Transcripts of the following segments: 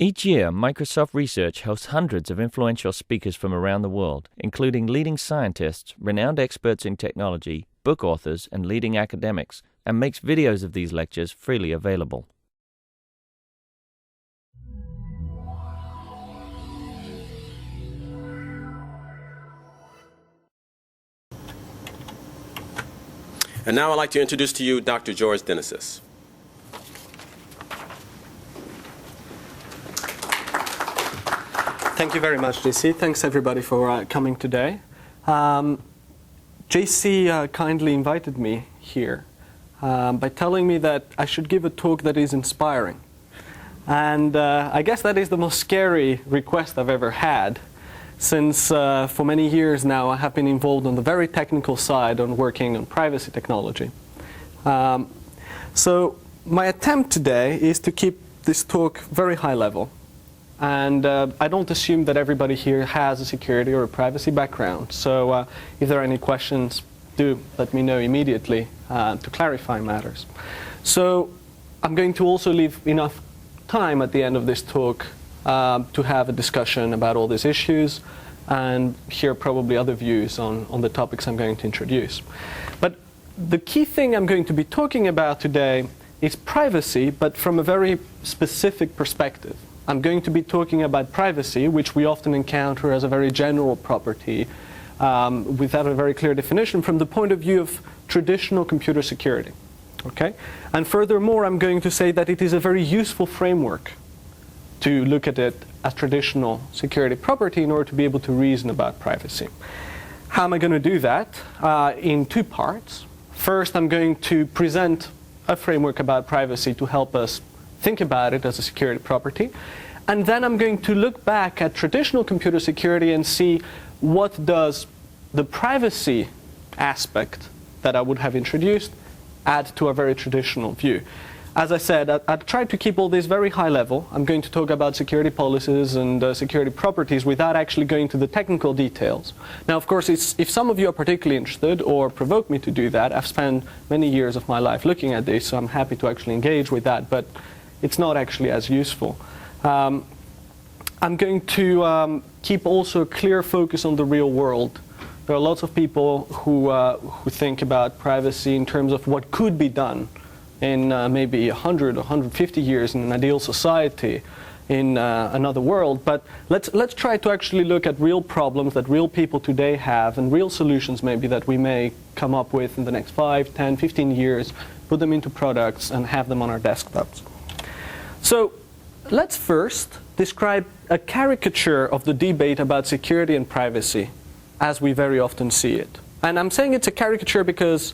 Each year, Microsoft Research hosts hundreds of influential speakers from around the world, including leading scientists, renowned experts in technology, book authors, and leading academics, and makes videos of these lectures freely available. And now I'd like to introduce to you Dr. George Denisis. Thank you very much, JC. Thanks, everybody, for coming today. JC kindly invited me here by telling me that I should give a talk that is inspiring. And I guess that is the most scary request I've ever had, since for many years now I have been involved on the very technical side on working on privacy technology. So my attempt today is to keep this talk very high level. And I don't assume that everybody here has a security or a privacy background. So if there are any questions, do let me know immediately to clarify matters. So I'm going to also leave enough time at the end of this talk to have a discussion about all these issues and hear probably other views on the topics I'm going to introduce. But the key thing I'm going to be talking about today is privacy, but from a very specific perspective. I'm going to be talking about privacy, which we often encounter as a very general property without a very clear definition from the point of view of traditional computer security. Okay? And furthermore, I'm going to say that it is a very useful framework to look at it as traditional security property in order to be able to reason about privacy. How am I going to do that? In two parts. First, I'm going to present a framework about privacy to help us think about it as a security property. And then I'm going to look back at traditional computer security and see what does the privacy aspect that I would have introduced add to a very traditional view. As I said, I've tried to keep all this very high level. I'm going to talk about security policies and security properties without actually going to the technical details. Now, of course, if some of you are particularly interested or provoke me to do that, I've spent many years of my life looking at this, so I'm happy to actually engage with that. But it's not actually as useful. I'm going to keep also a clear focus on the real world. There are lots of people who think about privacy in terms of what could be done in maybe 100 or 150 years in an ideal society in another world. But let's try to actually look at real problems that real people today have and real solutions maybe that we may come up with in the next 5, 10, 15 years, put them into products and have them on our desktops. So let's first describe a caricature of the debate about security and privacy as we very often see it. And I'm saying it's a caricature because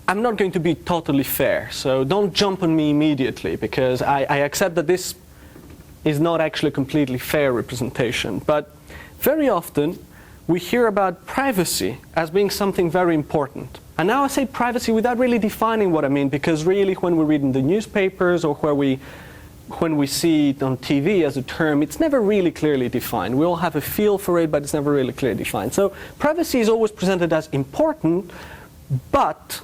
I'm not going to be totally fair. So don't jump on me immediately, because I accept that this is not actually a completely fair representation. But very often we hear about privacy as being something very important. And now I say privacy without really defining what I mean, because really when we read in the newspapers or when we see it on TV as a term, it's never really clearly defined. We all have a feel for it, but it's never really clearly defined. So privacy is always presented as important, but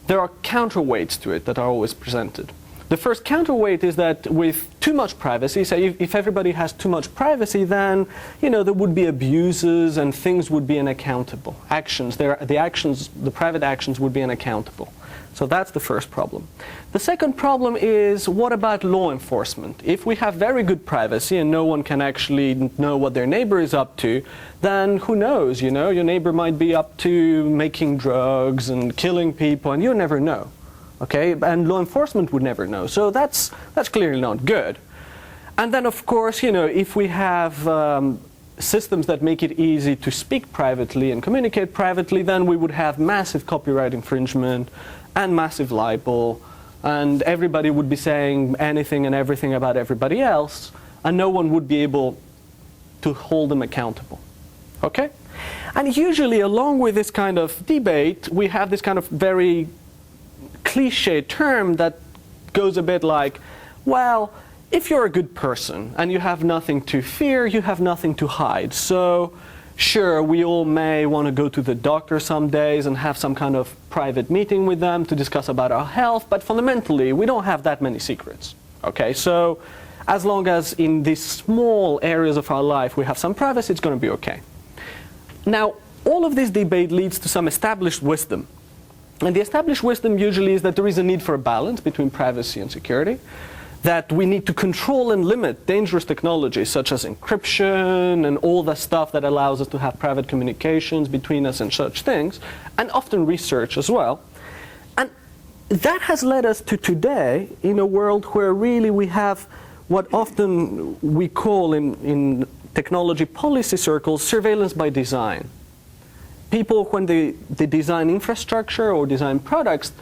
there are counterweights to it that are always presented. The first counterweight is that with too much privacy, so if everybody has too much privacy, then there would be abuses and things would be unaccountable. The private actions would be unaccountable. So that's the first problem. The second problem is, what about law enforcement? If we have very good privacy and no one can actually know what their neighbor is up to, then who knows, your neighbor might be up to making drugs and killing people, and you never know. Okay, and law enforcement would never know. So that's clearly not good. And then, of course, if we have systems that make it easy to speak privately and communicate privately, then we would have massive copyright infringement and massive libel, and everybody would be saying anything and everything about everybody else, and no one would be able to hold them accountable. Okay? And usually, along with this kind of debate, we have this kind of very cliche term that goes a bit like, well, if you're a good person and you have nothing to fear, you have nothing to hide. So sure, we all may want to go to the doctor some days and have some kind of private meeting with them to discuss about our health, but fundamentally, we don't have that many secrets. Okay, so as long as in these small areas of our life we have some privacy, it's going to be okay. Now, all of this debate leads to some established wisdom. And the established wisdom usually is that there is a need for a balance between privacy and security, that we need to control and limit dangerous technologies such as encryption and all the stuff that allows us to have private communications between us and such things, and often research as well. And that has led us to today in a world where really we have what often we call in technology policy circles surveillance by design. People, when they design infrastructure or design products,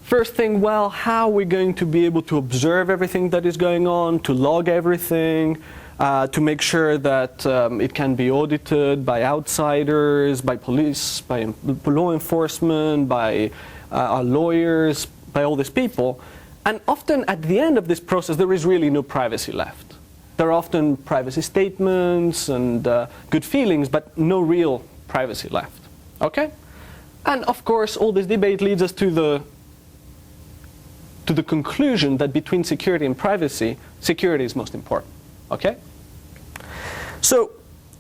first think, well, how are we going to be able to observe everything that is going on, to log everything, to make sure that it can be audited by outsiders, by police, by law enforcement, by our lawyers, by all these people. And often at the end of this process, there is really no privacy left. There are often privacy statements and good feelings, but no real privacy left. Okay? And of course, all this debate leads us to the conclusion that between security and privacy, security is most important. Okay? So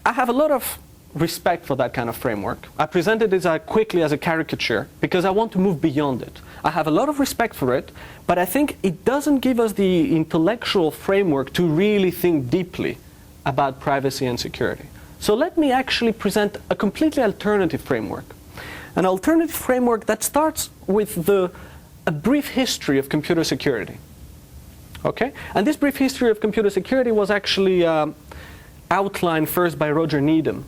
I have a lot of respect for that kind of framework. I presented it quickly as a caricature because I want to move beyond it. I have a lot of respect for it, but I think it doesn't give us the intellectual framework to really think deeply about privacy and security. So let me actually present a completely alternative framework. An alternative framework that starts with a brief history of computer security. Okay? And this brief history of computer security was actually outlined first by Roger Needham,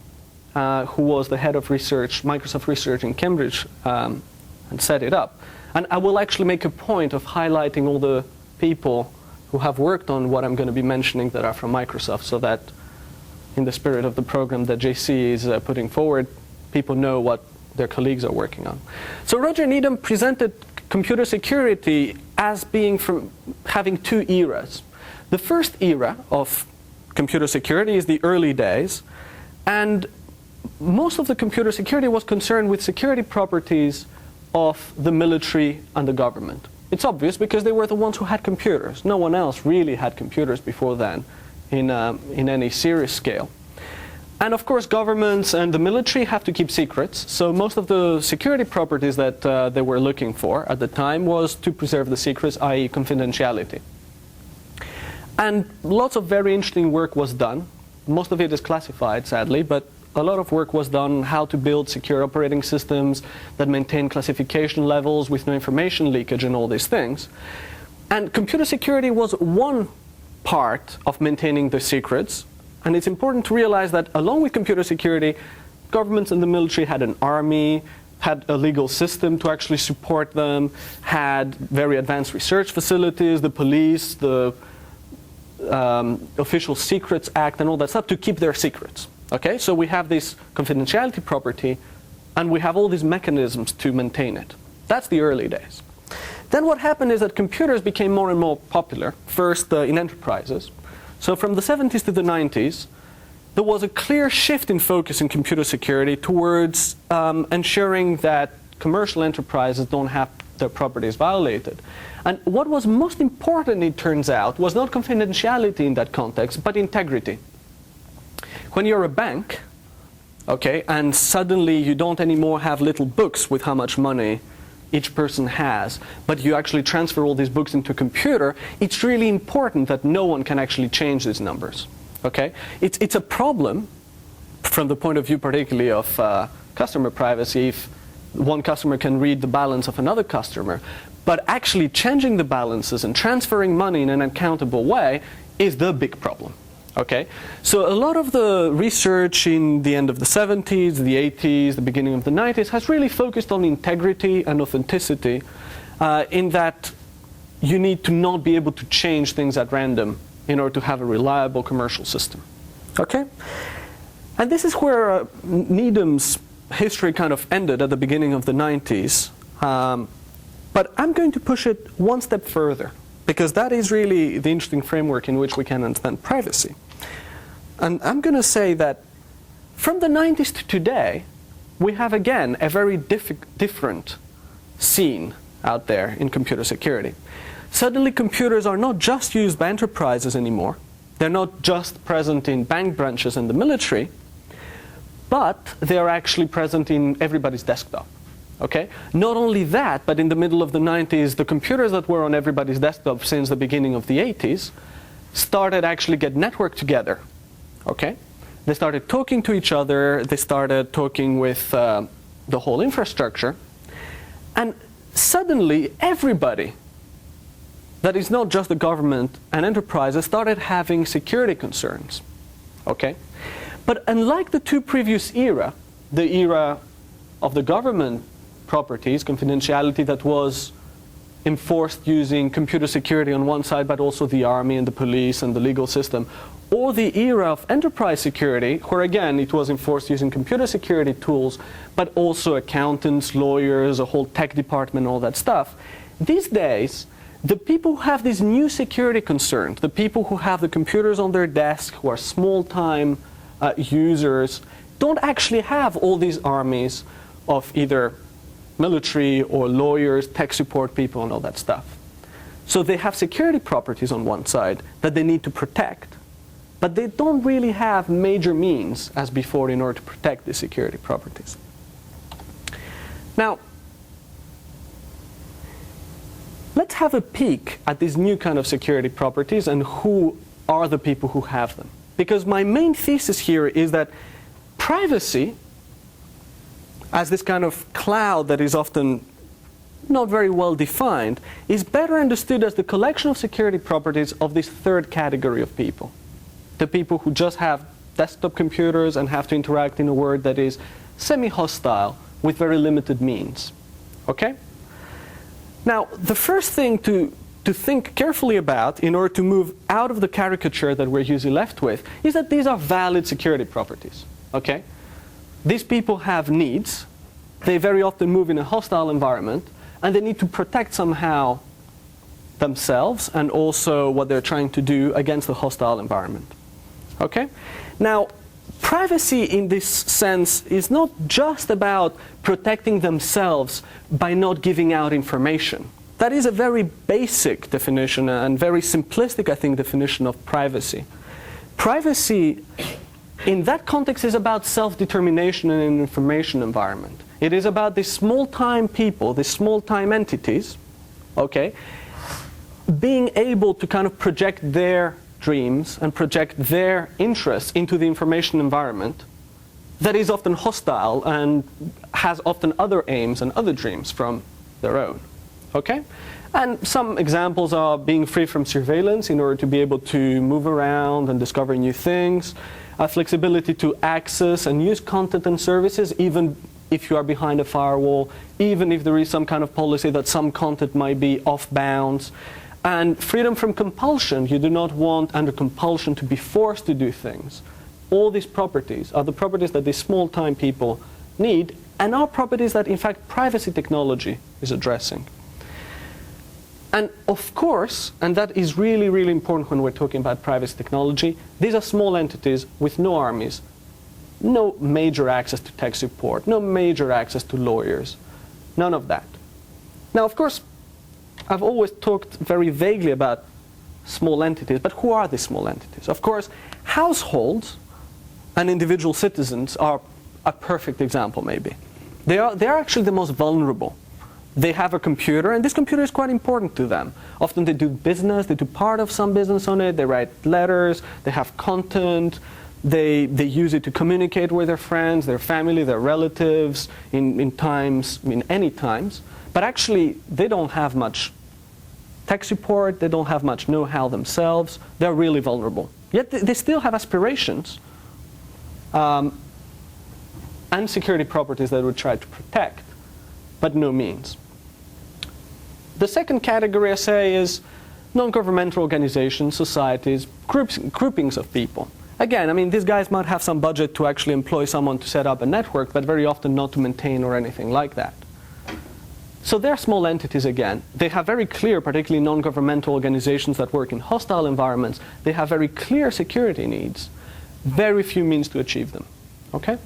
who was the head of research, Microsoft Research in Cambridge, and set it up. And I will actually make a point of highlighting all the people who have worked on what I'm going to be mentioning that are from Microsoft, so that in the spirit of the program that JC is putting forward, people know what their colleagues are working on. So Roger Needham presented computer security as being from having two eras. The first era of computer security is the early days, and most of the computer security was concerned with security properties of the military and the government. It's obvious because they were the ones who had computers. No one else really had computers before then in any serious scale. And of course, governments and the military have to keep secrets, so most of the security properties that they were looking for at the time was to preserve the secrets, i.e. confidentiality. And lots of very interesting work was done. Most of it is classified, sadly, but a lot of work was done on how to build secure operating systems that maintain classification levels with no information leakage and all these things. And computer security was one part of maintaining the secrets. And it's important to realize that along with computer security, governments and the military had an army, had a legal system to actually support them, had very advanced research facilities, the police, the Official Secrets Act and all that stuff to keep their secrets. Okay, so we have this confidentiality property and we have all these mechanisms to maintain it. That's the early days. Then what happened is that computers became more and more popular, first in enterprises. So from the 70s to the 90s, there was a clear shift in focus in computer security towards ensuring that commercial enterprises don't have their properties violated. And what was most important, it turns out, was not confidentiality in that context, but integrity. When you're a bank, okay, and suddenly you don't anymore have little books with how much money each person has, but you actually transfer all these books into a computer, it's really important that no one can actually change these numbers. Okay? It's a problem from the point of view particularly of customer privacy if one customer can read the balance of another customer, but actually changing the balances and transferring money in an accountable way is the big problem. Okay? So a lot of the research in the end of the 70s, the 80s, the beginning of the 90s has really focused on integrity and authenticity in that you need to not be able to change things at random in order to have a reliable commercial system. Okay? And this is where Needham's history kind of ended at the beginning of the 90s. But I'm going to push it one step further, because that is really the interesting framework in which we can understand privacy. And I'm going to say that from the 90s to today, we have again a very different scene out there in computer security. Suddenly computers are not just used by enterprises anymore. They're not just present in bank branches and the military, but they are actually present in everybody's desktop. Okay? Not only that, but in the middle of the 90s, the computers that were on everybody's desktop since the beginning of the 80s started actually get networked together. Okay? They started talking to each other. They started talking with the whole infrastructure. And suddenly, everybody that is not just the government and enterprises started having security concerns. Okay? But unlike the two previous era, the era of the government properties, confidentiality that was enforced using computer security on one side, but also the army and the police and the legal system, or the era of enterprise security, where again it was enforced using computer security tools, but also accountants, lawyers, a whole tech department, all that stuff. These days, the people who have these new security concerns, the people who have the computers on their desk, who are small-time users, don't actually have all these armies of either military or lawyers, tech support people, and all that stuff. So they have security properties on one side that they need to protect, but they don't really have major means as before in order to protect these security properties. Now, let's have a peek at these new kind of security properties and who are the people who have them. Because my main thesis here is that privacy, as this kind of cloud that is often not very well defined, is better understood as the collection of security properties of this third category of people. The people who just have desktop computers and have to interact in a world that is semi-hostile with very limited means. Okay? Now, the first thing to think carefully about in order to move out of the caricature that we're usually left with is that these are valid security properties. Okay? These people have needs. They very often move in a hostile environment, and they need to protect somehow themselves and also what they're trying to do against the hostile environment. Okay? Now, privacy in this sense is not just about protecting themselves by not giving out information. That is a very basic definition and very simplistic, I think, definition of privacy. Privacy in that context is about self-determination in an information environment. It is about these small-time people, these small-time entities, okay, being able to kind of project their dreams and project their interests into the information environment that is often hostile and has often other aims and other dreams from their own. Okay? And some examples are being free from surveillance in order to be able to move around and discover new things, flexibility to access and use content and services even if you are behind a firewall, even if there is some kind of policy that some content might be off bounds, and freedom from compulsion. You do not want under compulsion to be forced to do things. All these properties are the properties that these small-time people need and are properties that in fact privacy technology is addressing. And of course, and that is really, really important when we're talking about privacy technology, these are small entities with no armies, no major access to tech support, no major access to lawyers, none of that. Now, of course, I've always talked very vaguely about small entities, but who are these small entities? Of course, households and individual citizens are a perfect example, maybe. They're actually the most vulnerable. They have a computer, and this computer is quite important to them. Often they do business, they do part of some business on it, they write letters, they have content, they use it to communicate with their friends, their family, their relatives, in any times. But actually, they don't have much tech support, they don't have much know-how themselves, they're really vulnerable. Yet they still have aspirations and security properties that would try to protect, but no means. The second category, I say, is non-governmental organizations, societies, groupings of people. Again, I mean, these guys might have some budget to actually employ someone to set up a network, but very often not to maintain or anything like that. So they're small entities again. They have very clear, particularly non-governmental organizations that work in hostile environments, they have very clear security needs, very few means to achieve them. Okay?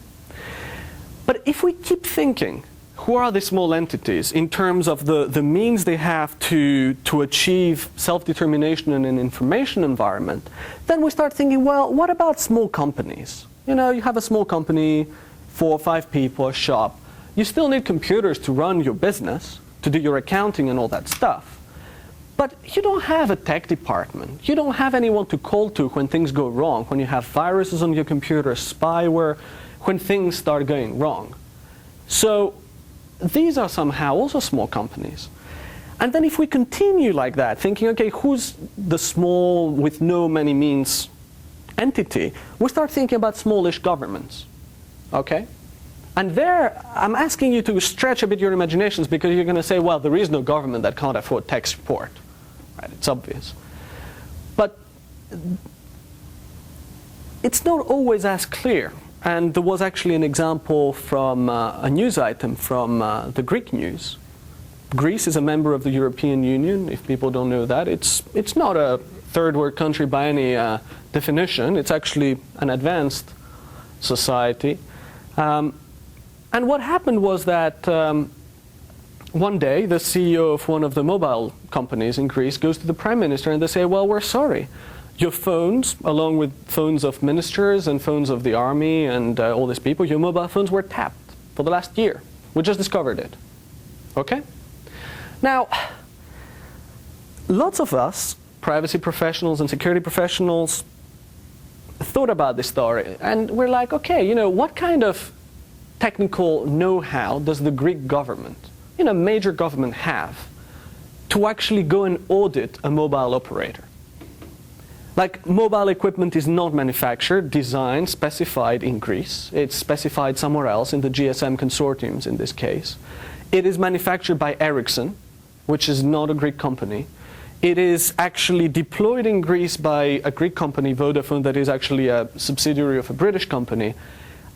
But if we keep thinking, who are these small entities in terms of the means they have to achieve self-determination in an information environment, then we start thinking, well, what about small companies? You know, you have a small company, 4 or 5 people, a shop. You still need computers to run your business, to do your accounting and all that stuff. But you don't have a tech department. You don't have anyone to call to when things go wrong, when you have viruses on your computer, spyware, when things start going wrong. So these are somehow also small companies. And then if we continue like that, thinking, okay, who's the small, with no many means entity, we start thinking about smallish governments. Okay? And there, I'm asking you to stretch a bit your imaginations, because you're going to say, well, there is no government that can't afford tech support. Right? It's obvious. But it's not always as clear. And there was actually an example from a news item from the Greek news. Greece is a member of the European Union, if people don't know that. It's not a third world country by any definition. It's actually an advanced society. And what happened was that one day the CEO of one of the mobile companies in Greece goes to the Prime Minister and they say, well, we're sorry. Your phones, along with phones of ministers and phones of the army and all these people, your mobile phones were tapped for the last year. We just discovered it. Okay? Now, lots of us, privacy professionals and security professionals, thought about this story, and we're like, okay, you know, what kind of technical know-how does the Greek government, you know, major government, have to actually go and audit a mobile operator? Like, mobile equipment is not manufactured, designed, specified in Greece. It's specified somewhere else, in the GSM consortiums in this case. It is manufactured by Ericsson, which is not a Greek company. It is actually deployed in Greece by a Greek company, Vodafone, that is actually a subsidiary of a British company.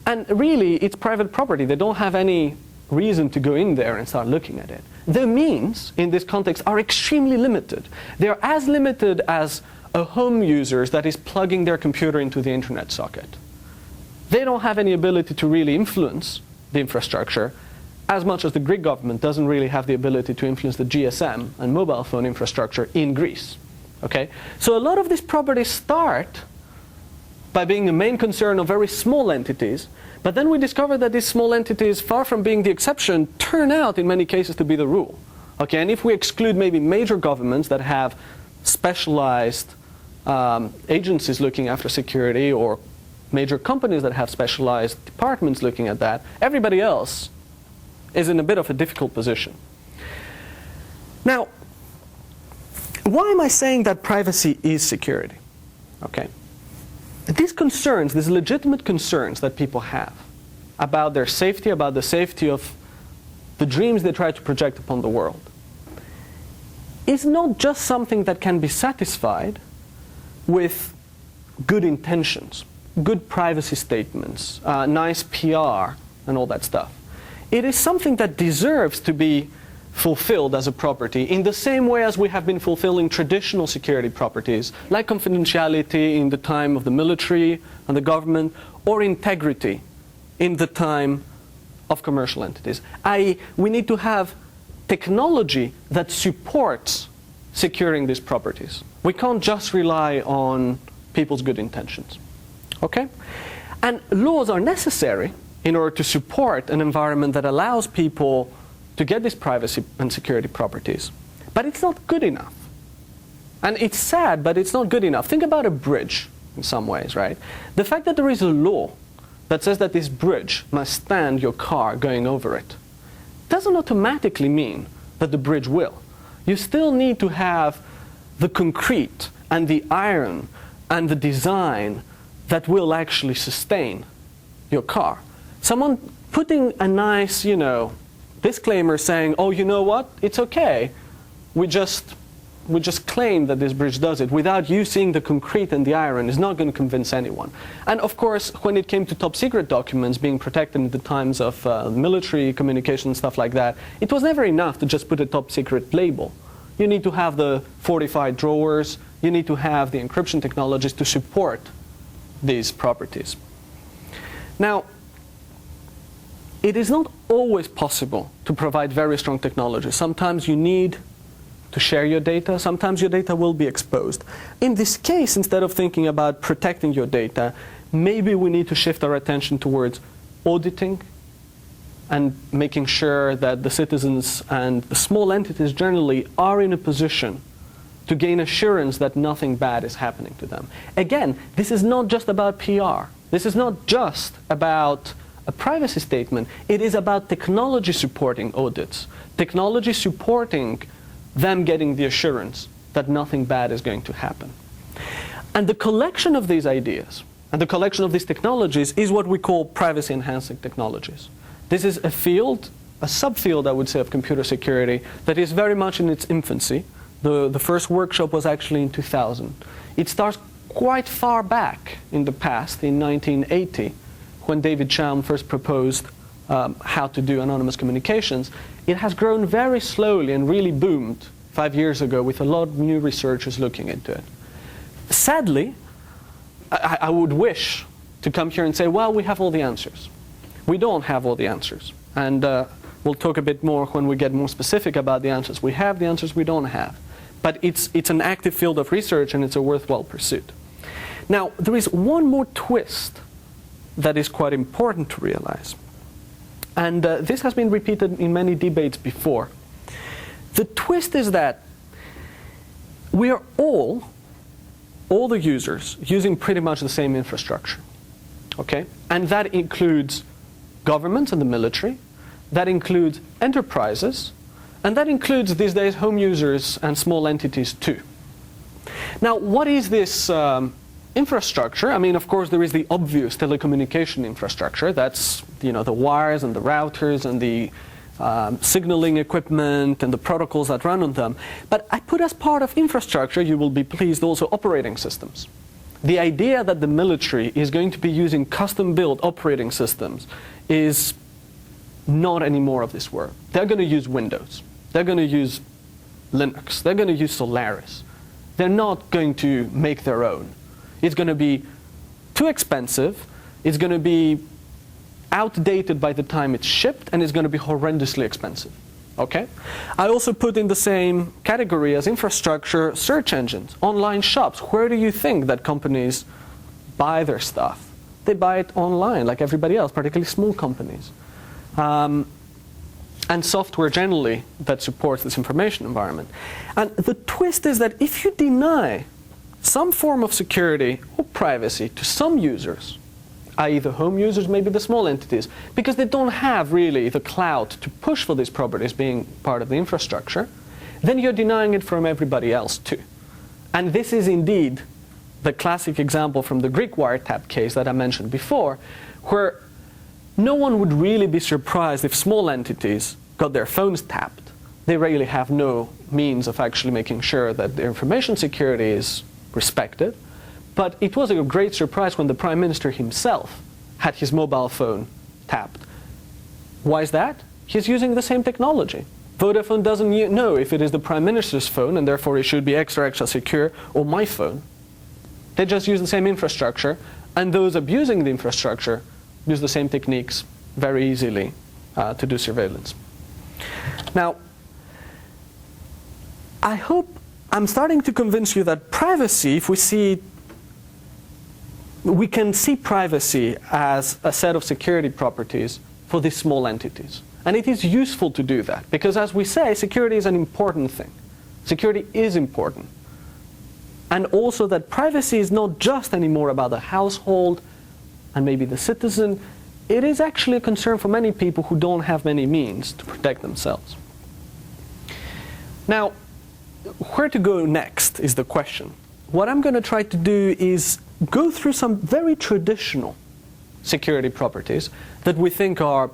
And really, it's private property. They don't have any reason to go in there and start looking at it. The means, in this context, are extremely limited. They are as limited as a home user that is plugging their computer into the internet socket. They don't have any ability to really influence the infrastructure, as much as the Greek government doesn't really have the ability to influence the GSM and mobile phone infrastructure in Greece. Okay? So a lot of these properties start by being a main concern of very small entities, but then we discover that these small entities, far from being the exception, turn out in many cases to be the rule. Okay? And if we exclude maybe major governments that have specialized agencies looking after security, or major companies that have specialized departments looking at that, everybody else is in a bit of a difficult position. Now, why am I saying that privacy is security? Okay. These concerns, these legitimate concerns that people have about their safety, about the safety of the dreams they try to project upon the world, is not just something that can be satisfied with good intentions, good privacy statements, nice PR, and all that stuff. It is something that deserves to be fulfilled as a property in the same way as we have been fulfilling traditional security properties, like confidentiality in the time of the military and the government, or integrity in the time of commercial entities. i.e., we need to have technology that supports securing these properties. We can't just rely on people's good intentions. Okay? And laws are necessary in order to support an environment that allows people to get these privacy and security properties. But it's not good enough. And it's sad, but it's not good enough. Think about a bridge in some ways, right? The fact that there is a law that says that this bridge must stand your car going over it doesn't automatically mean that the bridge will. You still need to have the concrete and the iron and the design that will actually sustain your car. Someone putting a nice, you know, disclaimer saying, oh, you know what, it's okay, we just claim that this bridge does it, without you seeing the concrete and the iron, is not going to convince anyone. And of course, when it came to top secret documents being protected in the times of military communication and stuff like that, it was never enough to just put a top secret label. You need to have the fortified drawers, you need to have the encryption technologies to support these properties. Now, it is not always possible to provide very strong technology. Sometimes you need to share your data. Sometimes your data will be exposed. In this case, instead of thinking about protecting your data, maybe we need to shift our attention towards auditing and making sure that the citizens and the small entities generally are in a position to gain assurance that nothing bad is happening to them. Again, this is not just about PR. This is not just about a privacy statement. It is about technology supporting audits, technology supporting them getting the assurance that nothing bad is going to happen. And the collection of these ideas and the collection of these technologies is what we call privacy enhancing technologies. This is a field, a subfield, I would say, of computer security that is very much in its infancy. The first workshop was actually in 2000. It starts quite far back in the past, in 1980, when David Chaum first proposed how to do anonymous communications. It has grown very slowly and really boomed 5 years ago with a lot of new researchers looking into it. Sadly, I would wish to come here and say, well, we have all the answers. We don't have all the answers. And we'll talk a bit more when we get more specific about the answers. We have the answers we don't have. But it's an active field of research and it's a worthwhile pursuit. Now, there is one more twist that is quite important to realize. And this has been repeated in many debates before. The twist is that we are all the users, using pretty much the same infrastructure. Okay? And that includes governments and the military, that includes enterprises, and that includes these days home users and small entities too. Now, what is this infrastructure? I mean, of course, there is the obvious telecommunication infrastructure. That's, the wires and the routers and the signaling equipment and the protocols that run on them. But I put as part of infrastructure, you will be pleased, also operating systems. The idea that the military is going to be using custom-built operating systems is not anymore of this world. They're going to use Windows. They're going to use Linux. They're going to use Solaris. They're not going to make their own. It's going to be too expensive. It's going to be outdated by the time it's shipped, and it's going to be horrendously expensive. Okay? I also put in the same category as infrastructure search engines, online shops. Where do you think that companies buy their stuff? They buy it online, like everybody else, particularly small companies. And software generally that supports this information environment. And the twist is that if you deny some form of security or privacy to some users, i.e. the home users, maybe the small entities, because they don't have really the clout to push for these properties being part of the infrastructure, then you're denying it from everybody else too. And this is indeed the classic example from the Greek wiretap case that I mentioned before, where no one would really be surprised if small entities got their phones tapped. They really have no means of actually making sure that their information security is respected. But it was a great surprise when the Prime Minister himself had his mobile phone tapped. Why is that? He's using the same technology. Vodafone doesn't know if it is the Prime Minister's phone, and therefore it should be extra secure, or my phone. They just use the same infrastructure, and those abusing the infrastructure use the same techniques very easily to do surveillance. Now, I hope I'm starting to convince you that privacy, if we can see privacy as a set of security properties for these small entities. And it is useful to do that, because as we say, security is an important thing. Security is important. And also that privacy is not just anymore about the household and maybe the citizen. It is actually a concern for many people who don't have many means to protect themselves. Now, where to go next is the question. What I'm going to try to do is go through some very traditional security properties that we think are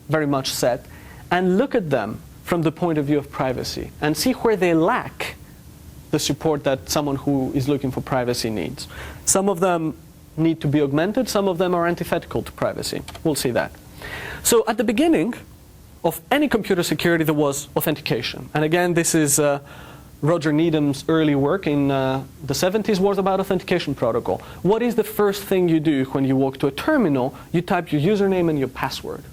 very much set, and look at them from the point of view of privacy and see where they lack the support that someone who is looking for privacy needs. Some of them need to be augmented, some of them are antithetical to privacy. We'll see that. So at the beginning of any computer security, there was authentication. And again, this is Roger Needham's early work in the 70s was about authentication protocol. What is the first thing you do when you walk to a terminal? You type your username and your password.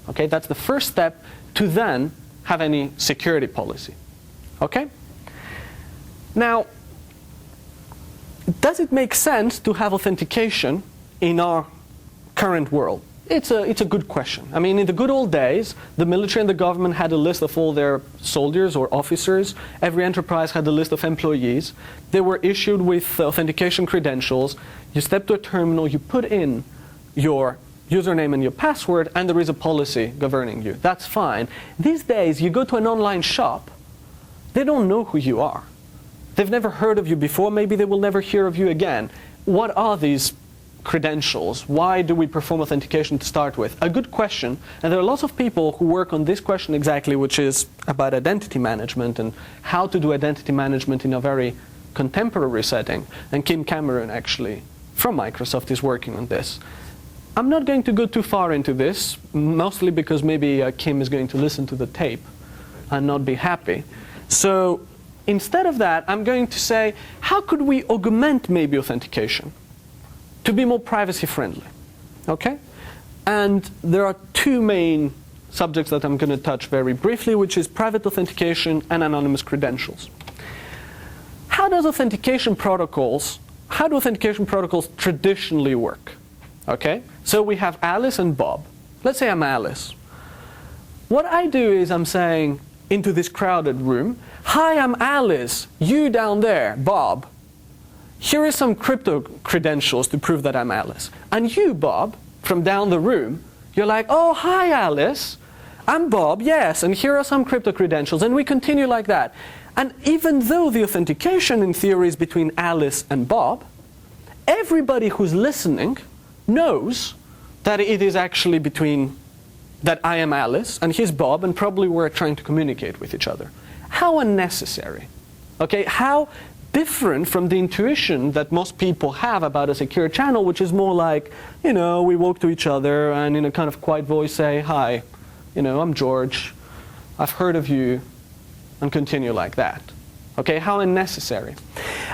Okay, that's the first step to then have any security policy. Okay? Now, does it make sense to have authentication in our current world? It's a good question. I mean, in the good old days, the military and the government had a list of all their soldiers or officers. Every enterprise had a list of employees. They were issued with authentication credentials. You step to a terminal, you put in your username and your password, and there is a policy governing you. That's fine. These days, you go to an online shop, they don't know who you are. They've never heard of you before. Maybe they will never hear of you again. What are these credentials? Why do we perform authentication to start with? A good question, and there are lots of people who work on this question exactly, which is about identity management and how to do identity management in a very contemporary setting. And Kim Cameron, actually, from Microsoft, is working on this. I'm not going to go too far into this, mostly because maybe Kim is going to listen to the tape and not be happy. So instead of that, I'm going to say, how could we augment maybe authentication to be more privacy friendly? Okay? And there are two main subjects that I'm going to touch very briefly, which is private authentication and anonymous credentials. How do authentication protocols traditionally work? Okay? So we have Alice and Bob. Let's say I'm Alice. What I do is I'm saying into this crowded room, hi, I'm Alice. You down there, Bob. Here is some crypto credentials to prove that I'm Alice. And you, Bob, from down the room, you're like, oh, hi, Alice. I'm Bob, yes, and here are some crypto credentials. And we continue like that. And even though the authentication in theory is between Alice and Bob, everybody who's listening knows that it is actually between, that I am Alice and he's Bob, and probably we're trying to communicate with each other. How unnecessary. Okay, how different from the intuition that most people have about a secure channel, which is more like, you know, we walk to each other and in a kind of quiet voice say, hi, you know, I'm George, I've heard of you, and continue like that. Okay, how unnecessary.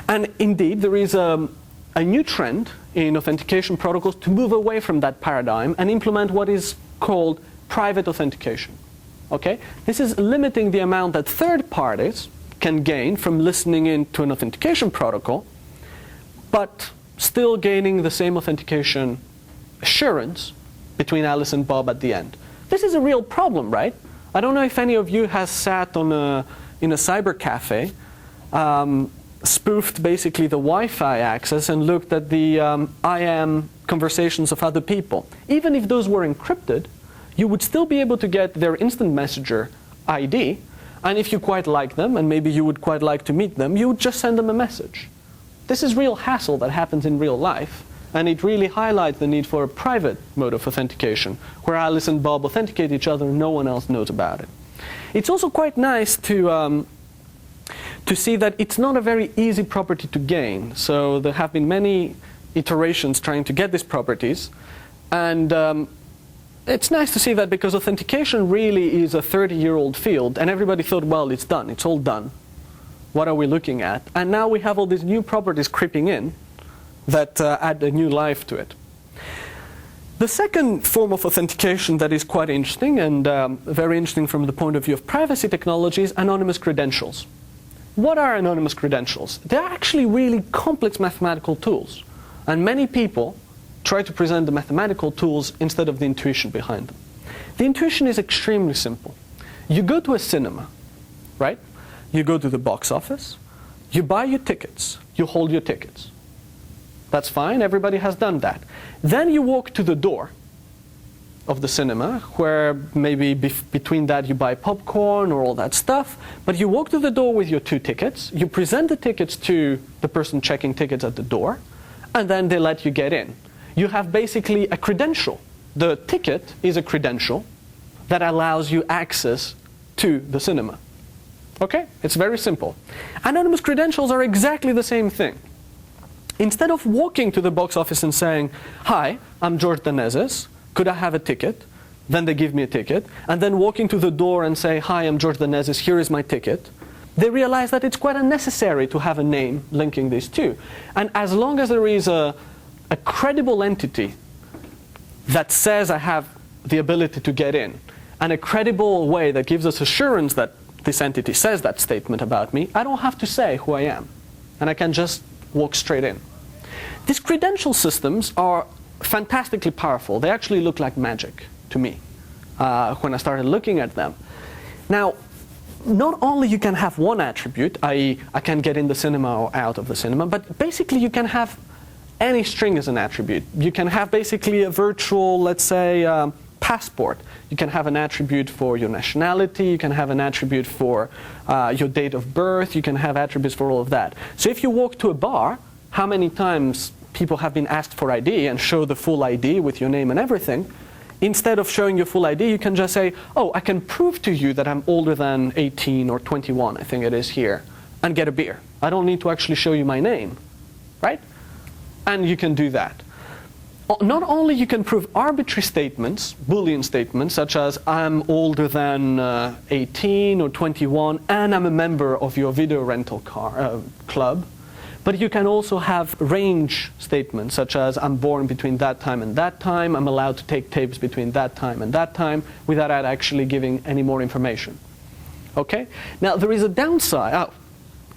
And indeed, there is a new trend in authentication protocols to move away from that paradigm and implement what is called private authentication. Okay? This is limiting the amount that third parties can gain from listening in to an authentication protocol, but still gaining the same authentication assurance between Alice and Bob at the end. This is a real problem, right? I don't know if any of you has sat in a cyber cafe, spoofed basically the Wi-Fi access and looked at the IM conversations of other people. Even if those were encrypted, you would still be able to get their instant messenger ID, and if you quite like them, and maybe you would quite like to meet them, you would just send them a message. This is real hassle that happens in real life, and it really highlights the need for a private mode of authentication, where Alice and Bob authenticate each other and no one else knows about it. It's also quite nice to see that it's not a very easy property to gain. So there have been many iterations trying to get these properties, and it's nice to see that, because authentication really is a 30-year-old field, and everybody thought, well, it's done, it's all done. What are we looking at? And now we have all these new properties creeping in that add a new life to it. The second form of authentication that is quite interesting, and very interesting from the point of view of privacy technology, is anonymous credentials. What are anonymous credentials? They're actually really complex mathematical tools, and many people try to present the mathematical tools instead of the intuition behind them. The intuition is extremely simple. You go to a cinema, right? You go to the box office, you buy your tickets, you hold your tickets. That's fine, everybody has done that. Then you walk to the door of the cinema, where maybe between that you buy popcorn or all that stuff, but you walk to the door with your 2 tickets, you present the tickets to the person checking tickets at the door, and then they let you get in. You have basically a credential. The ticket is a credential that allows you access to the cinema. Okay? It's very simple. Anonymous credentials are exactly the same thing. Instead of walking to the box office and saying, hi, I'm George Danezis, could I have a ticket? Then they give me a ticket. And then walking to the door and say, hi, I'm George Danezis, here is my ticket. They realize that it's quite unnecessary to have a name linking these two. And as long as there is a credible entity that says I have the ability to get in, and a credible way that gives us assurance that this entity says that statement about me, I don't have to say who I am, and I can just walk straight in. These credential systems are fantastically powerful. They actually look like magic to me when I started looking at them. Now, not only you can have one attribute, i.e. I can get in the cinema or out of the cinema, but basically you can have any string as an attribute. You can have basically a virtual, let's say, passport. You can have an attribute for your nationality, you can have an attribute for your date of birth, you can have attributes for all of that. So if you walk to a bar, how many times people have been asked for ID and show the full ID with your name and everything? Instead of showing your full ID, you can just say, oh, I can prove to you that I'm older than 18 or 21, I think it is here, and get a beer. I don't need to actually show you my name, right? And you can do that. Not only you can prove arbitrary statements, Boolean statements, such as I'm older than 18 or 21, and I'm a member of your video rental club, but you can also have range statements, such as I'm born between that time and that time, I'm allowed to take tapes between that time and that time, without actually giving any more information. Okay? Now, there is a downside.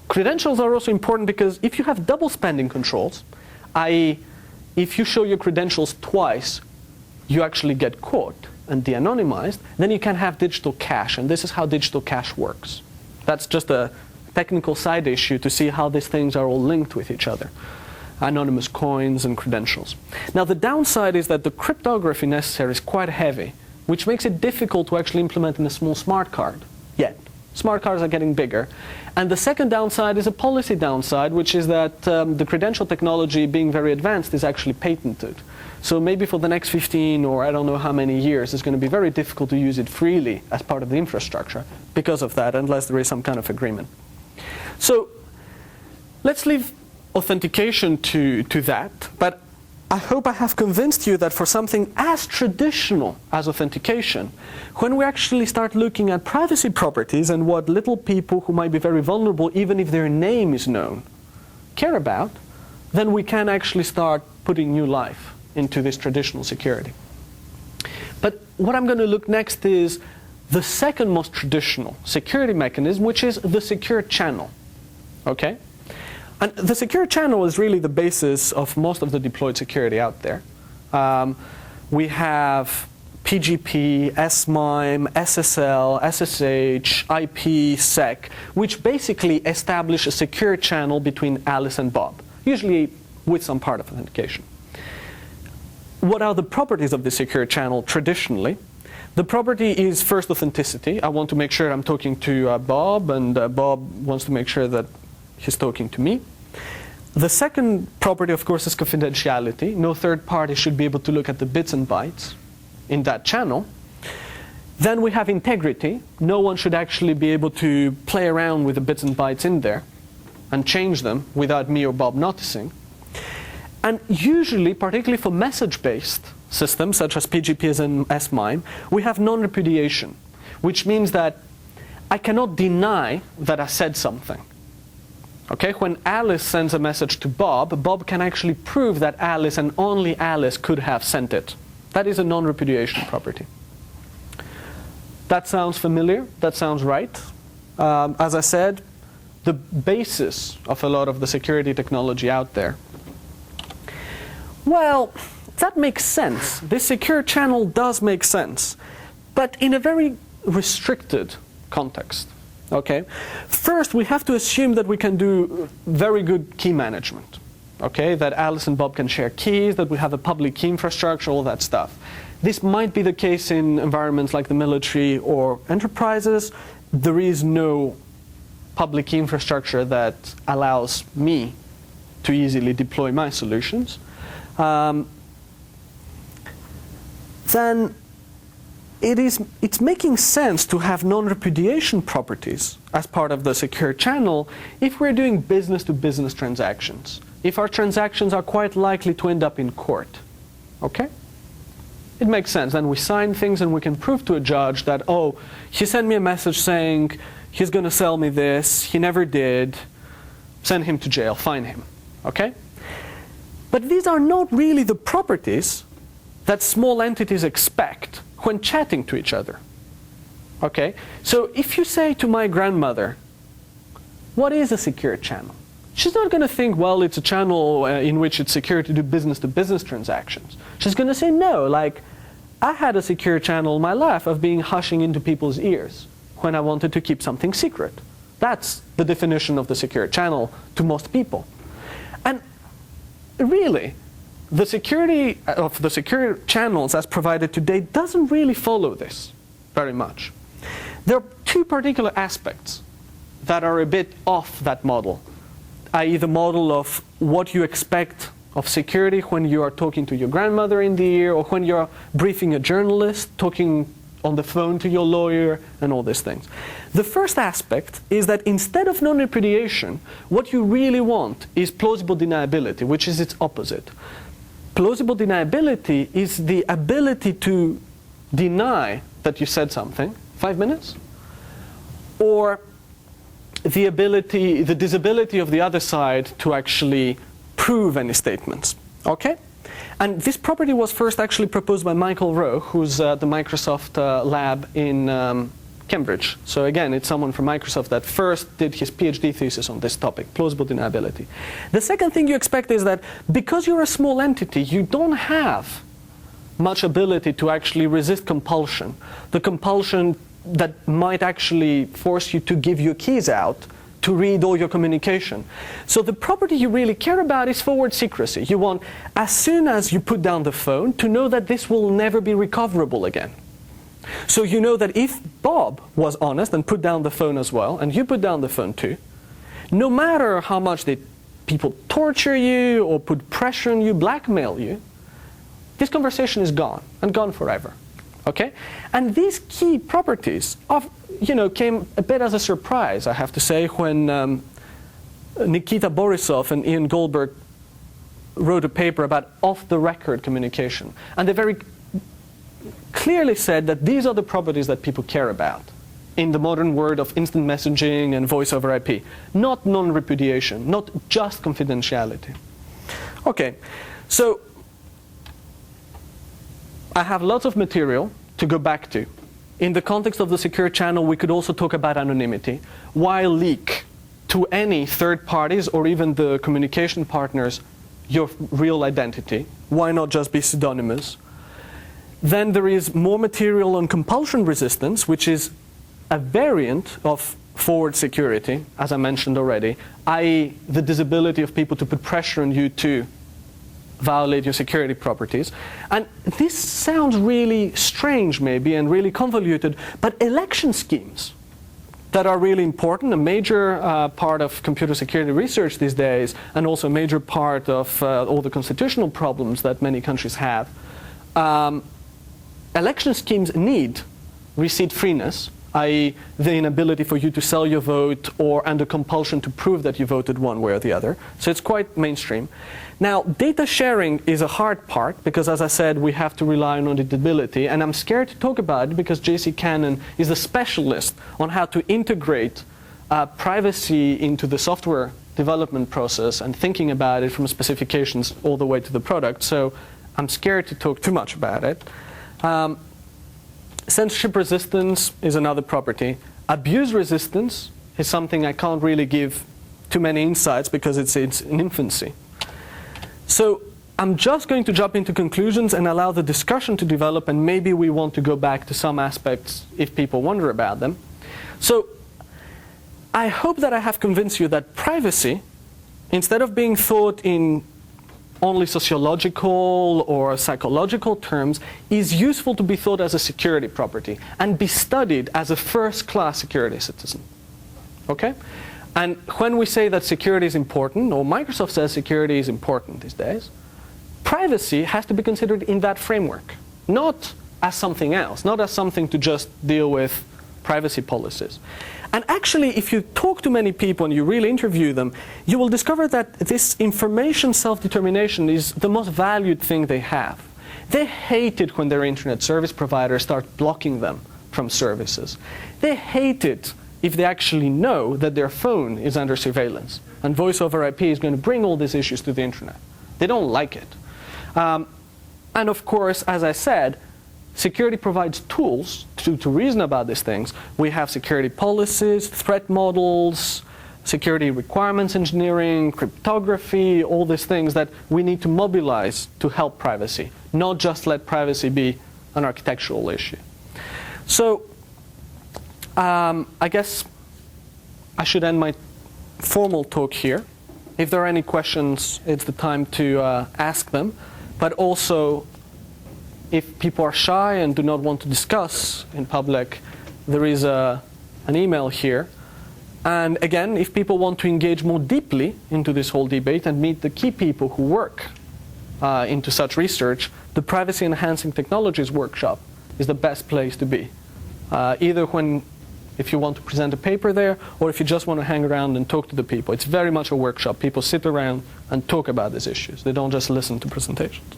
Credentials are also important because if you have double spending controls, i.e., if you show your credentials twice, you actually get caught and de-anonymized, then you can have digital cache, and this is how digital cache works. That's just a technical side issue to see how these things are all linked with each other. Anonymous coins and credentials. Now, the downside is that the cryptography necessary is quite heavy, which makes it difficult to actually implement in a small smart card yet. Smart cards are getting bigger. And the second downside is a policy downside, which is that the credential technology, being very advanced, is actually patented. So maybe for the next 15 or I don't know how many years, it's going to be very difficult to use it freely as part of the infrastructure because of that, unless there is some kind of agreement. So let's leave authentication to that, but I hope I have convinced you that for something as traditional as authentication, when we actually start looking at privacy properties and what little people who might be very vulnerable, even if their name is known, care about, then we can actually start putting new life into this traditional security. But what I'm going to look next is the second most traditional security mechanism, which is the secure channel. Okay? And the secure channel is really the basis of most of the deployed security out there. We have PGP, SMIME, SSL, SSH, IP, SEC, which basically establish a secure channel between Alice and Bob, usually with some part of authentication. What are the properties of the secure channel traditionally? The property is first authenticity. I want to make sure I'm talking to Bob, and Bob wants to make sure that he's talking to me. The second property, of course, is confidentiality. No third party should be able to look at the bits and bytes in that channel. Then we have integrity. No one should actually be able to play around with the bits and bytes in there and change them without me or Bob noticing. And usually, particularly for message-based systems, such as PGP and SMIME, we have non-repudiation, which means that I cannot deny that I said something. Okay, when Alice sends a message to Bob, Bob can actually prove that Alice and only Alice could have sent it. That is a non-repudiation property. That sounds familiar? That sounds right? As I said, the basis of a lot of the security technology out there. Well, that makes sense. This secure channel does make sense, but in a very restricted context. Okay? First, we have to assume that we can do very good key management. Okay? That Alice and Bob can share keys, that we have a public key infrastructure, all that stuff. This might be the case in environments like the military or enterprises. There is no public key infrastructure that allows me to easily deploy my solutions. Then it's making sense to have non-repudiation properties as part of the secure channel if we're doing business-to-business transactions, if our transactions are quite likely to end up in court. Okay? It makes sense. Then we sign things and we can prove to a judge that, oh, he sent me a message saying he's going to sell me this, he never did, send him to jail, fine him. Okay? But these are not really the properties that small entities expect when chatting to each other. Okay? So if you say to my grandmother, what is a secure channel? She's not going to think, well, it's a channel in which it's secure to do business-to-business transactions. She's going to say, no, like, I had a secure channel in my life of being hushing into people's ears when I wanted to keep something secret. That's the definition of the secure channel to most people. And really, the security of the secure channels as provided today doesn't really follow this very much. There are two particular aspects that are a bit off that model, i.e. the model of what you expect of security when you are talking to your grandmother in the ear, or when you're briefing a journalist, talking on the phone to your lawyer, and all these things. The first aspect is that instead of non-repudiation, what you really want is plausible deniability, which is its opposite. Plausible deniability is the ability to deny that you said something, 5 minutes, or the disability of the other side to actually prove any statements. Okay? And this property was first actually proposed by Michael Rowe, who's the Microsoft lab in Cambridge. So again, it's someone from Microsoft that first did his PhD thesis on this topic, plausible deniability. The second thing you expect is that because you're a small entity, you don't have much ability to actually resist compulsion. The compulsion that might actually force you to give your keys out to read all your communication. So the property you really care about is forward secrecy. You want, as soon as you put down the phone, to know that this will never be recoverable again. So you know that if Bob was honest and put down the phone as well, and you put down the phone too, no matter how much people torture you or put pressure on you, blackmail you, this conversation is gone, and gone forever. Okay? And these key properties came a bit as a surprise, I have to say, when Nikita Borisov and Ian Goldberg wrote a paper about off-the-record communication. And they very clearly said that these are the properties that people care about in the modern world of instant messaging and voice over IP. Not non-repudiation, not just confidentiality. Okay, so I have lots of material to go back to. In the context of the secure channel, we could also talk about anonymity. Why leak to any third parties or even the communication partners your real identity? Why not just be pseudonymous? Then there is more material on compulsion resistance, which is a variant of forward security, as I mentioned already, i.e. the disability of people to put pressure on you to violate your security properties. And this sounds really strange maybe and really convoluted, but election schemes that are really important, a major part of computer security research these days, and also a major part of all the constitutional problems that many countries have. Election schemes need receipt freeness, i.e. the inability for you to sell your vote or under compulsion to prove that you voted one way or the other. So it's quite mainstream. Now, data sharing is a hard part because, as I said, we have to rely on auditability, and I'm scared to talk about it because J.C. Cannon is a specialist on how to integrate privacy into the software development process and thinking about it from specifications all the way to the product. So I'm scared to talk too much about it. Censorship resistance is another property. Abuse resistance is something I can't really give too many insights because it's in infancy. So I'm just going to jump into conclusions and allow the discussion to develop, and maybe we want to go back to some aspects if people wonder about them. So I hope that I have convinced you that privacy, instead of being thought in only sociological or psychological terms, is useful to be thought as a security property and be studied as a first-class security citizen. Okay? And when we say that security is important, or Microsoft says security is important these days, privacy has to be considered in that framework, not as something else, not as something to just deal with privacy policies. And actually, if you talk to many people and you really interview them, you will discover that this information self-determination is the most valued thing they have. They hate it when their internet service providers start blocking them from services. They hate it if they actually know that their phone is under surveillance and voice over IP is going to bring all these issues to the internet. They don't like it. And of course, as I said, security provides tools to reason about these things. We have security policies, threat models, security requirements engineering, cryptography, all these things that we need to mobilize to help privacy, not just let privacy be an architectural issue. So I guess I should end my formal talk here. If there are any questions, it's the time to ask them. But also, if people are shy and do not want to discuss in public, there is an email here. And again, if people want to engage more deeply into this whole debate and meet the key people who work into such research, the Privacy Enhancing Technologies Workshop is the best place to be. Either if you want to present a paper there, or if you just want to hang around and talk to the people. It's very much a workshop. People sit around and talk about these issues. They don't just listen to presentations.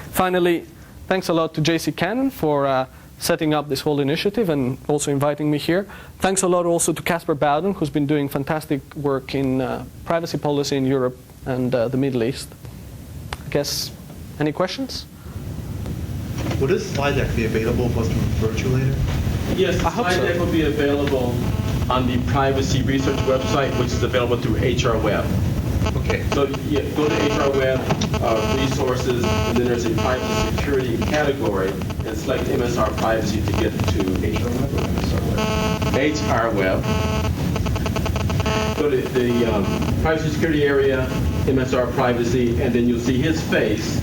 Finally, thanks a lot to J.C. Cannon for setting up this whole initiative and also inviting me here. Thanks a lot also to Casper Bowden, who's been doing fantastic work in privacy policy in Europe and the Middle East. I guess, any questions? Will this slide deck be available for us to refer to later? Yes, the slide deck will be available on the privacy research website, which is available through HR Web. Okay. So yeah, go to HR Web, resources, and then there's a privacy security category, and select MSR privacy to get to HR Web or MSR Web? HR Web. Go to the privacy security area, MSR privacy, and then you'll see his face,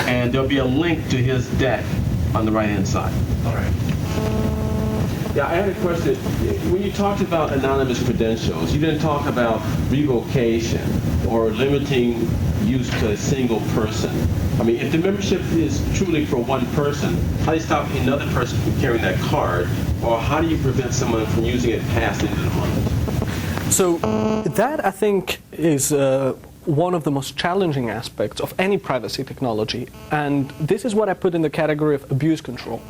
and there'll be a link to his deck on the right-hand side. All right. Yeah, I had a question. When you talked about anonymous credentials, you didn't talk about revocation or limiting use to a single person. I mean, if the membership is truly for one person, how do you stop another person from carrying that card? Or how do you prevent someone from using it past the end of the month? So that, I think, is one of the most challenging aspects of any privacy technology. And this is what I put in the category of abuse control.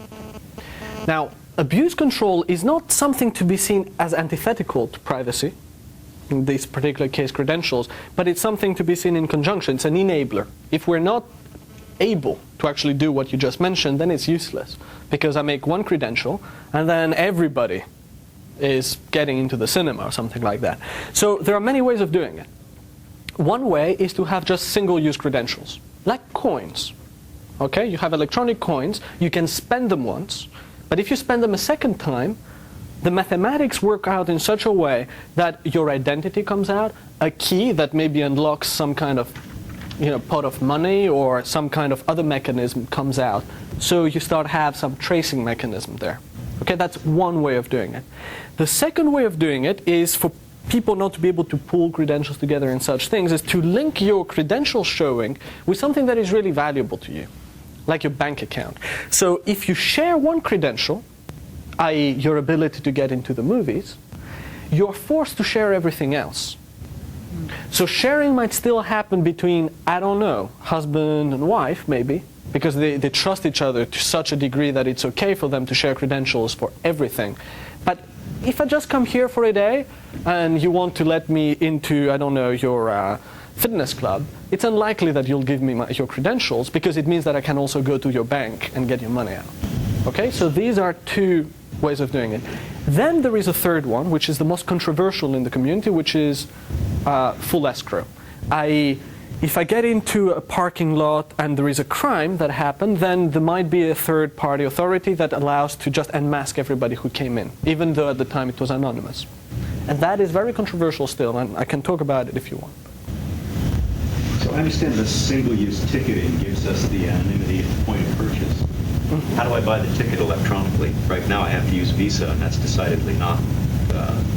Now, abuse control is not something to be seen as antithetical to privacy, in this particular case credentials, but it's something to be seen in conjunction. It's an enabler. If we're not able to actually do what you just mentioned, then it's useless, because I make one credential and then everybody is getting into the cinema or something like that. So there are many ways of doing it. One way is to have just single-use credentials, like coins. Okay, you have electronic coins, you can spend them once, but if you spend them a second time, the mathematics work out in such a way that your identity comes out, a key that maybe unlocks some kind of pot of money or some kind of other mechanism comes out. So you start have some tracing mechanism there. Okay, that's one way of doing it. The second way of doing it is for people not to be able to pull credentials together and such things, is to link your credential showing with something that is really valuable to you, like your bank account. So if you share one credential, i.e. your ability to get into the movies, you're forced to share everything else. So sharing might still happen between, I don't know, husband and wife maybe, because they trust each other to such a degree that it's okay for them to share credentials for everything. But if I just come here for a day and you want to let me into, I don't know, your fitness club, it's unlikely that you'll give me your credentials, because it means that I can also go to your bank and get your money out. Okay, so these are two ways of doing it. Then there is a third one, which is the most controversial in the community, which is full escrow. i.e., if I get into a parking lot and there is a crime that happened, then there might be a third-party authority that allows to just unmask everybody who came in, even though at the time it was anonymous. And that is very controversial still, and I can talk about it if you want. So I understand the single-use ticketing gives us the anonymity at the point of purchase. Mm-hmm. How do I buy the ticket electronically? Right now I have to use Visa, and that's decidedly not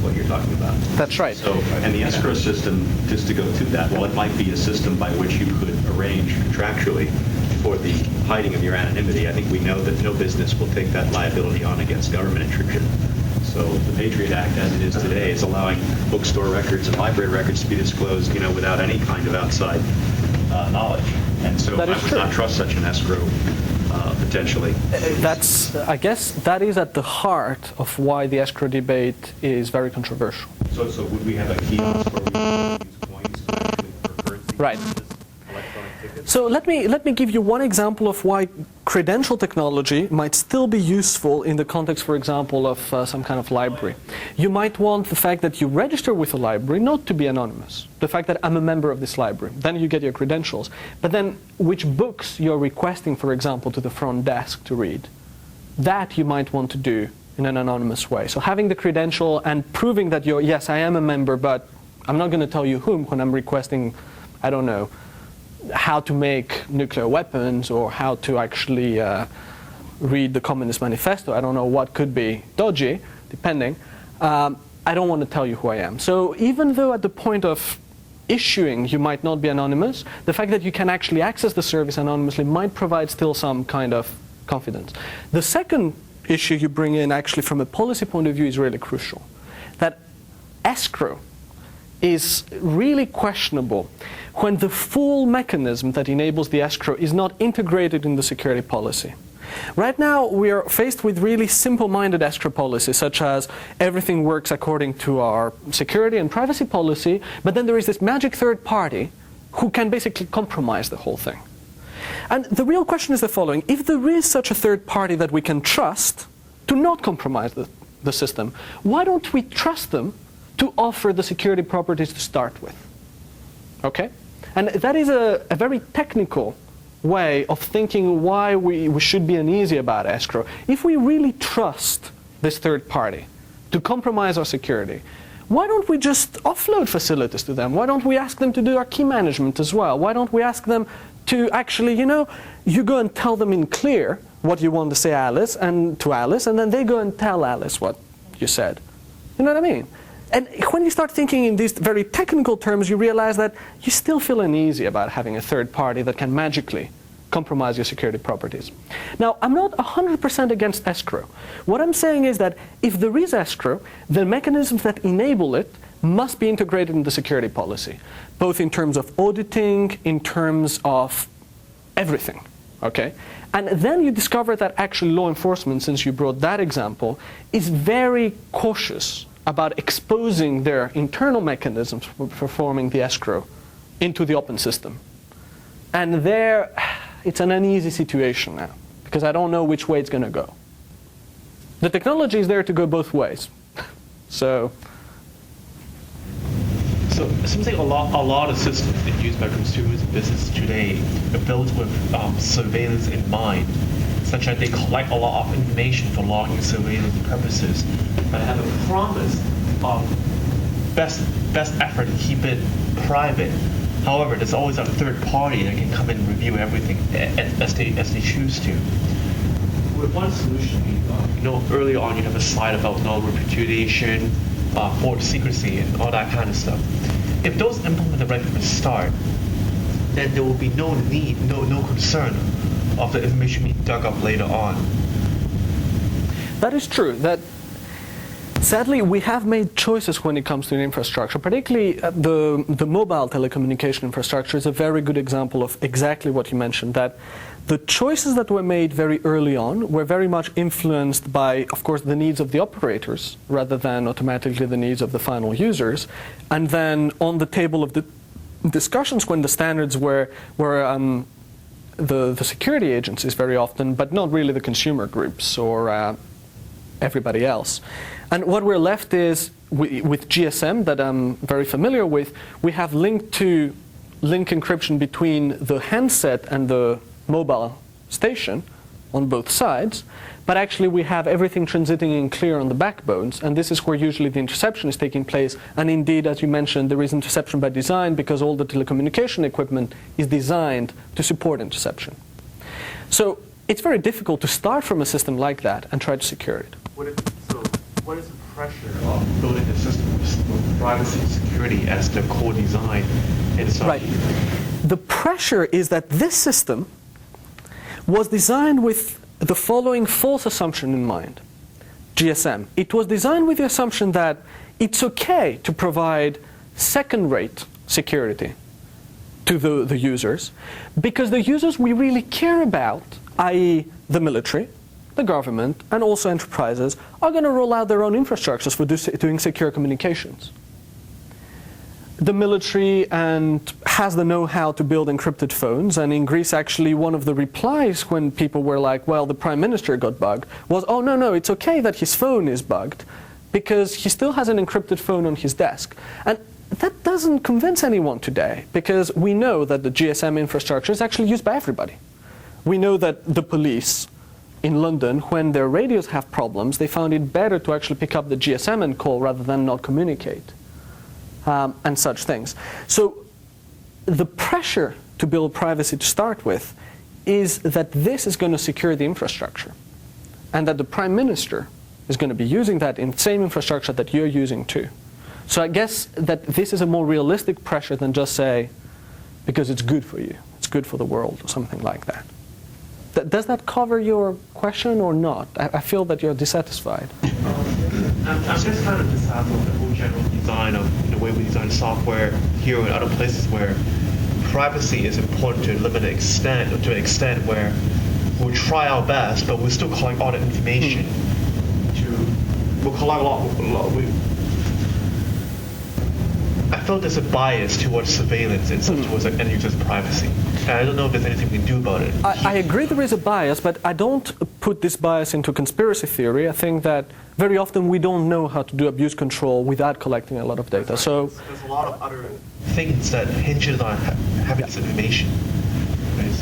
what you're talking about. That's right. So, and the escrow system, just to go to that, well, it might be a system by which you could arrange contractually for the hiding of your anonymity. I think we know that no business will take that liability on against government intrusion. So the Patriot Act, as it is today, is allowing bookstore records and library records to be disclosed, without any kind of outside knowledge. And so I would not trust such an escrow potentially. I guess that is at the heart of why the escrow debate is very controversial. So would we have a kiosk where we use coins for currency? Right. Electronic tickets? So let me give you one example of why credential technology might still be useful in the context, for example, of some kind of library. You might want the fact that you register with a library not to be anonymous. The fact that I'm a member of this library. Then you get your credentials. But then which books you're requesting, for example, to the front desk to read, that you might want to do in an anonymous way. So having the credential and proving that you're, yes, I am a member, but I'm not going to tell you whom when I'm requesting, I don't know, how to make nuclear weapons or how to actually read the Communist Manifesto. I don't know what could be dodgy, depending. I don't want to tell you who I am. So even though at the point of issuing you might not be anonymous, the fact that you can actually access the service anonymously might provide still some kind of confidence. The second issue you bring in actually from a policy point of view is really crucial. That escrow is really questionable when the full mechanism that enables the escrow is not integrated in the security policy. Right now, we are faced with really simple-minded escrow policies, such as everything works according to our security and privacy policy, but then there is this magic third party who can basically compromise the whole thing. And the real question is the following. If there is such a third party that we can trust to not compromise the system, why don't we trust them to offer the security properties to start with? Okay? And that is a very technical way of thinking why we should be uneasy about escrow. If we really trust this third party to compromise our security, why don't we just offload facilities to them? Why don't we ask them to do our key management as well? Why don't we ask them to actually, you go and tell them in clear what you want to say to Alice, and then they go and tell Alice what you said. You know what I mean? And when you start thinking in these very technical terms, you realize that you still feel uneasy about having a third party that can magically compromise your security properties. Now, I'm not 100% against escrow. What I'm saying is that if there is escrow, the mechanisms that enable it must be integrated in the security policy, both in terms of auditing, in terms of everything. Okay? And then you discover that actually law enforcement, since you brought that example, is very cautious about exposing their internal mechanisms for performing the escrow into the open system. And there, it's an uneasy situation now, because I don't know which way it's going to go. The technology is there to go both ways. So it seems like a lot of systems that are used by consumers and businesses today are built with surveillance in mind, such that they collect a lot of information for logging surveillance purposes, but have a promise of best effort to keep it private. However, there's always a third party that can come and review everything as they choose to. With one solution, earlier on you have a slide about non-repudiation, for secrecy, and all that kind of stuff. If those implemented right from the start, then there will be no need, no concern of the information being dug up later on. that is true. That sadly, we have made choices when it comes to infrastructure, particularly the mobile telecommunication infrastructure is a very good example of exactly what you mentioned, that the choices that were made very early on were very much influenced by, of course, the needs of the operators rather than automatically the needs of the final users. And then on the table of the discussions when the standards were the security agencies very often, but not really the consumer groups or everybody else. And what we're left is, with GSM that I'm very familiar with, we have link encryption between the handset and the mobile station on both sides, but actually we have everything transiting in clear on the backbones, and this is where usually the interception is taking place. And indeed, as you mentioned, there is interception by design because all the telecommunication equipment is designed to support interception. So it's very difficult to start from a system like that and try to secure it. What is the pressure of building a system with privacy and security as the core design inside? Right. The pressure is that this system was designed with the following false assumption in mind. GSM. It was designed with the assumption that it's okay to provide second-rate security to the users, because the users we really care about, i.e. the military, the government, and also enterprises, are going to roll out their own infrastructures for doing secure communications. the military and has the know-how to build encrypted phones. And in Greece, actually, one of the replies when people were like, well, the prime minister got bugged, was, oh, no, it's okay that his phone is bugged because he still has an encrypted phone on his desk. And that doesn't convince anyone today, because we know that the GSM infrastructure is actually used by everybody. We know that the police in London, when their radios have problems, they found it better to actually pick up the GSM and call rather than not communicate, and such things. So the pressure to build privacy to start with is that this is going to secure the infrastructure, and that the Prime Minister is going to be using that in the same infrastructure that you're using too. So I guess that this is a more realistic pressure than just say, because it's good for you, it's good for the world, or something like that. Does that cover your question or not? I feel that you're dissatisfied. I'm just kind of dissatisfied with the whole general design of the way we design software here and other places where privacy is important to a limited extent, or to an extent where we'll try our best, but we'll still collect all the information. We'll collect a lot. I felt there's a bias towards surveillance and towards end users' privacy. And I don't know if there's anything we can do about it. I agree there is a bias, but I don't put this bias into conspiracy theory. I think that very often we don't know how to do abuse control without collecting a lot of data. So there's a lot of other things that hinges on having this information. Right,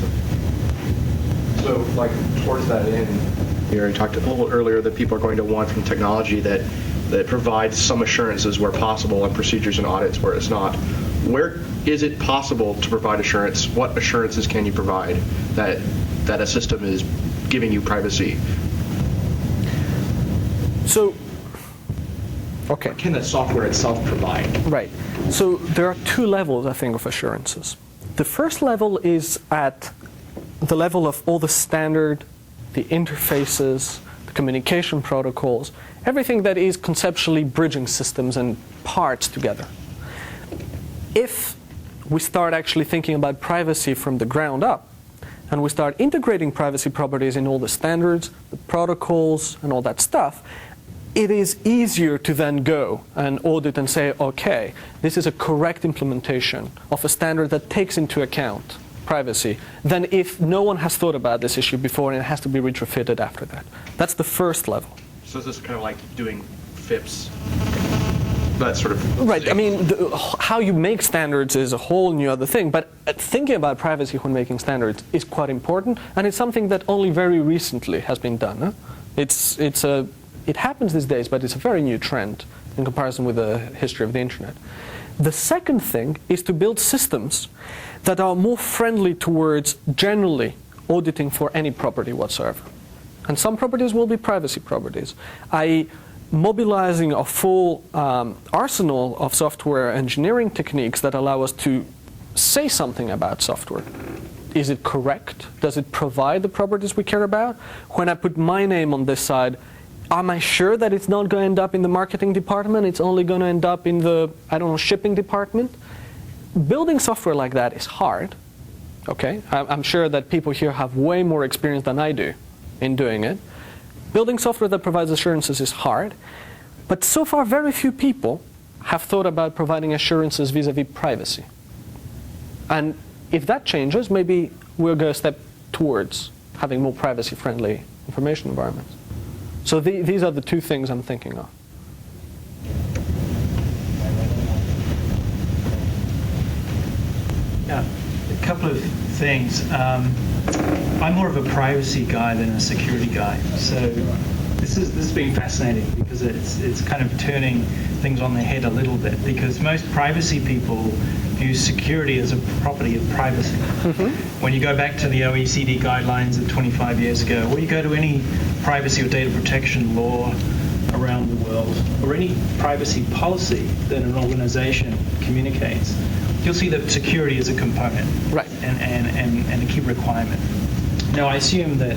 so like towards that end, you already talked a little earlier that people are going to want from technology that provides some assurances where possible and procedures and audits where it's not. Where is it possible to provide assurance? What assurances can you provide that a system is giving you privacy? So, okay. What can the software itself provide? Right. So there are two levels, I think, of assurances. The first level is at the level of all the standard, the interfaces, the communication protocols, everything that is conceptually bridging systems and parts together. If we start actually thinking about privacy from the ground up, and we start integrating privacy properties in all the standards, the protocols, and all that stuff, it is easier to then go and audit and say, okay, this is a correct implementation of a standard that takes into account privacy, than if no one has thought about this issue before and it has to be retrofitted after that. That's the first level. So this is kind of like doing FIPS, that sort of right. thing. I mean, how you make standards is a whole new other thing, but thinking about privacy when making standards is quite important, and it's something that only very recently has been done. Huh? It happens these days, but it's a very new trend in comparison with the history of the internet. The second thing is to build systems that are more friendly towards generally auditing for any property whatsoever. And some properties will be privacy properties, i.e. mobilizing a full arsenal of software engineering techniques that allow us to say something about software. Is it correct? Does it provide the properties we care about? When I put my name on this side, am I sure that it's not going to end up in the marketing department? It's only going to end up in the, shipping department? Building software like that is hard. Okay, I'm sure that people here have way more experience than I do in doing it. Building software that provides assurances is hard, but so far very few people have thought about providing assurances vis-a-vis privacy. And if that changes, maybe we'll go a step towards having more privacy-friendly information environments. So these are the two things I'm thinking of. Yeah, a couple of things. I'm more of a privacy guy than a security guy. So this has been fascinating because it's kind of turning things on their head a little bit, because most privacy people view security as a property of privacy. Mm-hmm. When you go back to the OECD guidelines of 25 years ago, or you go to any privacy or data protection law around the world, or any privacy policy that an organization communicates, you'll see that security is a component, right, and a key requirement. Now, I assume that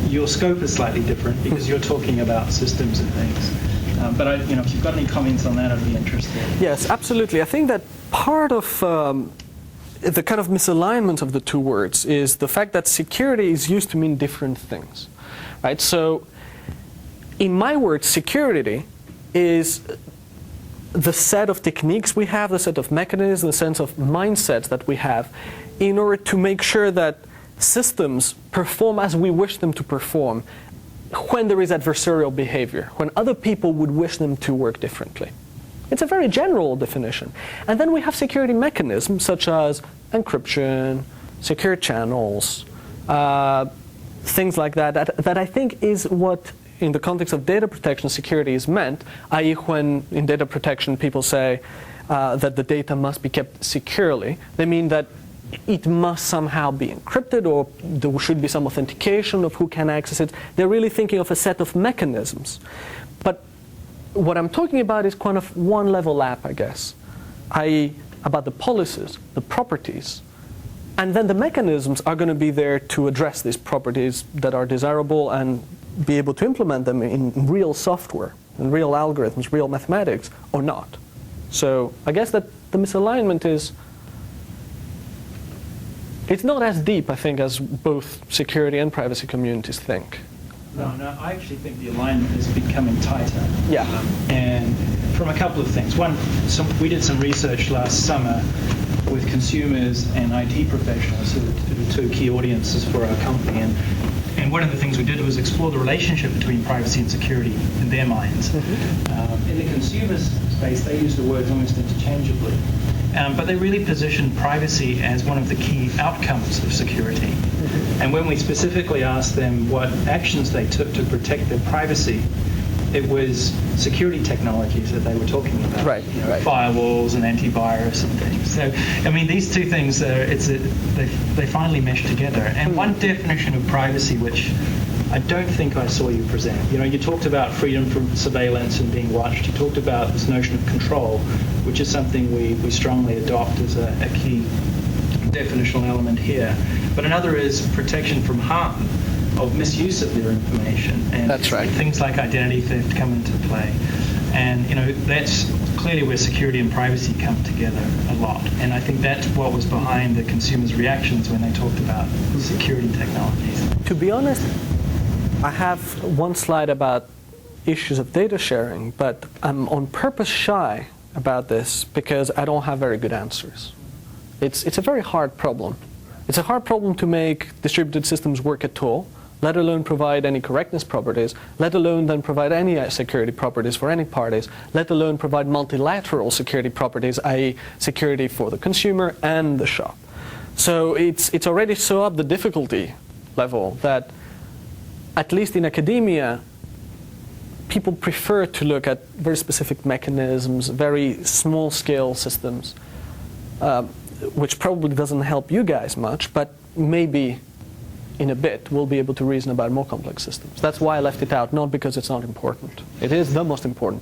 your scope is slightly different because you're talking about systems and things. But if you've got any comments on that, I'd be interested. Yes, absolutely. I think that part of the kind of misalignment of the two words is the fact that security is used to mean different things, right? So, in my words, security is the set of techniques we have, the set of mechanisms, the sense of mindsets that we have in order to make sure that systems perform as we wish them to perform when there is adversarial behavior, when other people would wish them to work differently. It's a very general definition. And then we have security mechanisms such as encryption, secure channels, things like that, that I think is what, in the context of data protection, security is meant, i.e. when in data protection people say that the data must be kept securely, they mean that it must somehow be encrypted, or there should be some authentication of who can access it. They're really thinking of a set of mechanisms. But what I'm talking about is kind of one level up, I guess, i.e. about the policies, the properties. And then the mechanisms are going to be there to address these properties that are desirable and be able to implement them in real software, in real algorithms, real mathematics, or not. So I guess that the misalignment is, it's not as deep, I think, as both security and privacy communities think. No, I actually think the alignment is becoming tighter. Yeah. And from a couple of things. One, we did some research last summer with consumers and IT professionals, who are two key audiences for our company. And one of the things we did was explore the relationship between privacy and security in their minds. Mm-hmm. In the consumer space, they use the words almost interchangeably. But they really positioned privacy as one of the key outcomes of security. Mm-hmm. And when we specifically asked them what actions they took to protect their privacy, it was security technologies that they were talking about, right, right. Firewalls and antivirus and things. So, I mean, these two things, they finally mesh together. And one definition of privacy, which I don't think I saw you present. You talked about freedom from surveillance and being watched. You talked about this notion of control, which is something we strongly adopt as a key definitional element here. But another is protection from harm, of misuse of their information. And that's right. Things like identity theft come into play. And that's clearly where security and privacy come together a lot. And I think that's what was behind the consumers' reactions when they talked about security technologies. To be honest, I have one slide about issues of data sharing, but I'm on purpose shy about this because I don't have very good answers. It's a very hard problem. It's a hard problem to make distributed systems work at all, let alone provide any correctness properties, let alone then provide any security properties for any parties, let alone provide multilateral security properties, i.e. security for the consumer and the shop. So it's already so up the difficulty level that, at least in academia, people prefer to look at very specific mechanisms, very small-scale systems, which probably doesn't help you guys much, but maybe in a bit we'll be able to reason about more complex systems. That's why I left it out, not because it's not important. It is the most important